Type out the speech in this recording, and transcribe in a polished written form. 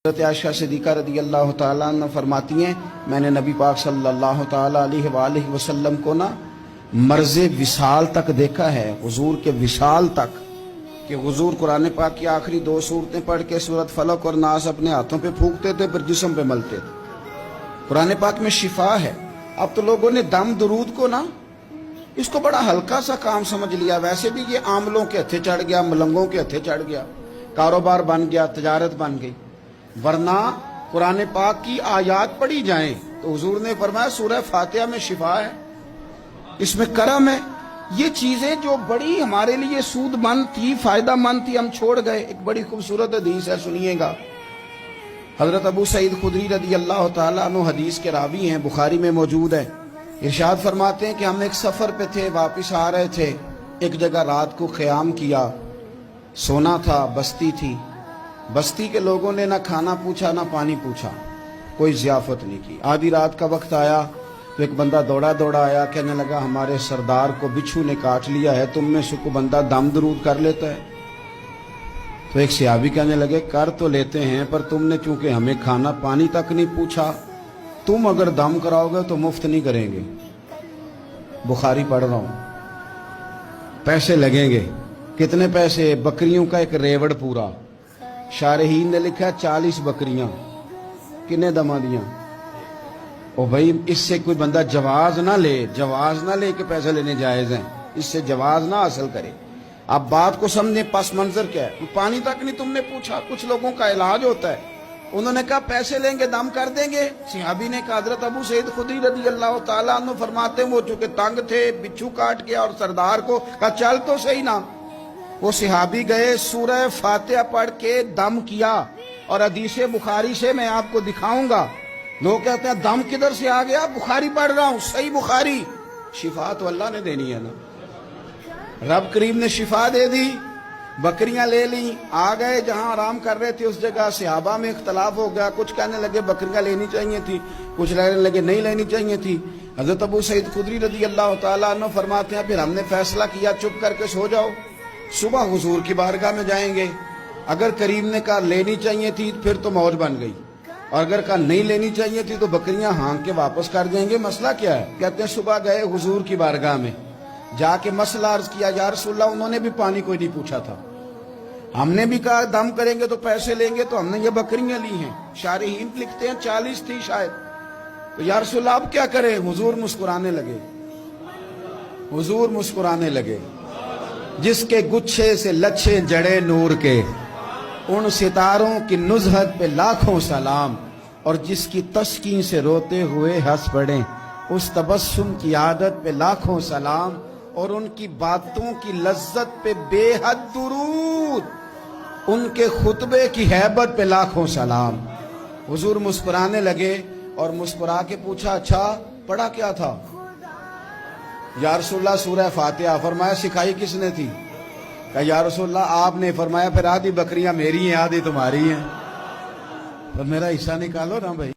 حضرت عائشہ صدیقہ رضی اللہ تعالیٰ عنہ فرماتی ہیں میں نے نبی پاک صلی اللہ تعالیٰ علیہ وآلہ وسلم کو مرز وصال تک دیکھا ہے، حضور کے وصال تک، کہ حضور قرآن پاک کی آخری 2 سورتیں پڑھ کے سورت فلق اور ناس اپنے ہاتھوں پہ پھونکتے تھے، پھر جسم پہ ملتے تھے۔ قرآن پاک میں شفا ہے۔ اب تو لوگوں نے دم درود کو اس کو بڑا ہلکا سا کام سمجھ لیا۔ ویسے بھی یہ عاملوں کے ہتھے چڑھ گیا، ملنگوں کے ہتھے چڑھ گیا، کاروبار بن گیا، تجارت بن گئی۔ ورنہ قرآن پاک کی آیات پڑھی جائیں تو حضور نے فرمایا سورہ فاتحہ میں شفا ہے، اس میں کرم ہے۔ یہ چیزیں جو بڑی ہمارے لیے سود مند تھی، فائدہ مند تھی، ہم چھوڑ گئے۔ ایک بڑی خوبصورت حدیث ہے، سنیے گا۔ حضرت ابو سعید خدری رضی اللہ تعالیٰ عنہ حدیث کے راوی ہیں، بخاری میں موجود ہے۔ ارشاد فرماتے ہیں کہ ہم ایک سفر پہ تھے، واپس آ رہے تھے، ایک جگہ رات کو قیام کیا، سونا تھا، بستی تھی۔ بستی کے لوگوں نے نہ کھانا پوچھا نہ پانی پوچھا، کوئی ضیافت نہیں کی۔ آدھی رات کا وقت آیا تو ایک بندہ دوڑا دوڑا آیا، کہنے لگا ہمارے سردار کو بچھو نے کاٹ لیا ہے، تم میں سے کوئی بندہ دم درود کر لیتا ہے؟ تو ایک صحابی کہنے لگے کر تو لیتے ہیں، پر تم نے چونکہ ہمیں کھانا پانی تک نہیں پوچھا، تم اگر دم کراؤ گے تو مفت نہیں کریں گے۔ بخاری پڑھ رہا ہوں۔ پیسے لگیں گے۔ کتنے پیسے؟ بکریوں کا ایک ریوڑ پورا۔ شارحین نے لکھا 40 بکریاں۔ کنے دما دیاں؟ او بھائی اس سے کوئی بندہ جواز نہ لے کہ پیسے لینے جائز ہیں، اس سے جواز نہ حاصل کرے۔ اب بات کو سمجھیں، پس منظر کیا ہے؟ پانی تک نہیں تم نے پوچھا۔ کچھ لوگوں کا علاج ہوتا ہے، انہوں نے کہا پیسے لیں گے دم کر دیں گے۔ صحابی نے کہا حضرت ابو سعید خدری رضی اللہ تعالیٰ عنہ فرماتے ہیں وہ چونکہ تنگ تھے، بچھو کاٹ گیا، اور سردار کو کہا چل تو صحیح نا۔ وہ صحابی گئے، سورہ فاتحہ پڑھ کے دم کیا، اور حدیث بخاری سے میں آپ کو دکھاؤں گا۔ لوگ کہتے ہیں دم کدھر سے آ گیا؟ بخاری پڑھ رہا ہوں، صحیح بخاری۔ شفا تو اللہ نے دینی ہے نا، رب کریم نے شفا دے دی۔ بکریاں لے لیں، آ گئے جہاں آرام کر رہے تھے اس جگہ۔ صحابہ میں اختلاف ہو گیا، کچھ کہنے لگے بکریاں لینی چاہیے تھی، کچھ کہنے لگے نہیں لینی چاہیے تھی۔ حضرت ابو سعید خدری رضی اللہ تعالیٰ عنہ فرماتے ہیں پھر ہم نے فیصلہ کیا چپ کر کے سو جاؤ، صبح حضور کی بارگاہ میں جائیں گے۔ اگر کریم نے کہا لینی چاہیے تھی پھر تو موج بن گئی، اور اگر کہا نہیں لینی چاہیے تھی تو بکریاں ہانک کے واپس کر دیں گے۔ مسئلہ کیا ہے؟ کہتے ہیں صبح گئے حضور کی بارگاہ میں، جا کے مسئلہ عرض کیا، یا رسول اللہ انہوں نے بھی پانی کوئی نہیں پوچھا تھا، ہم نے بھی کہا دم کریں گے تو پیسے لیں گے، تو ہم نے یہ بکریاں لی ہیں۔ شارحین لکھتے ہیں 40 تھی شاید۔ تو یا رسول اللہ اب کیا کریں؟ حضور مسکرانے لگے، حضور مسکرانے لگے۔ جس کے گچھے سے لچھے جڑے نور کے، ان ستاروں کی نزہت پہ لاکھوں سلام، اور جس کی تسکین سے روتے ہوئے ہنس پڑیں، اس تبسم کی عادت پہ لاکھوں سلام، اور ان کی باتوں کی لذت پہ بے حد درود، ان کے خطبے کی ہیبت پہ لاکھوں سلام۔ حضور مسکرانے لگے اور مسکرا کے پوچھا اچھا پڑھا کیا تھا؟ یا رسول اللہ سورہ فاتحہ۔ فرمایا سکھائی کس نے تھی؟ کہا یا رسول اللہ آپ نے۔ فرمایا پھر آدھی بکریاں میری ہیں آدھی تمہاری ہیں، تو میرا حصہ نکالو نا بھائی۔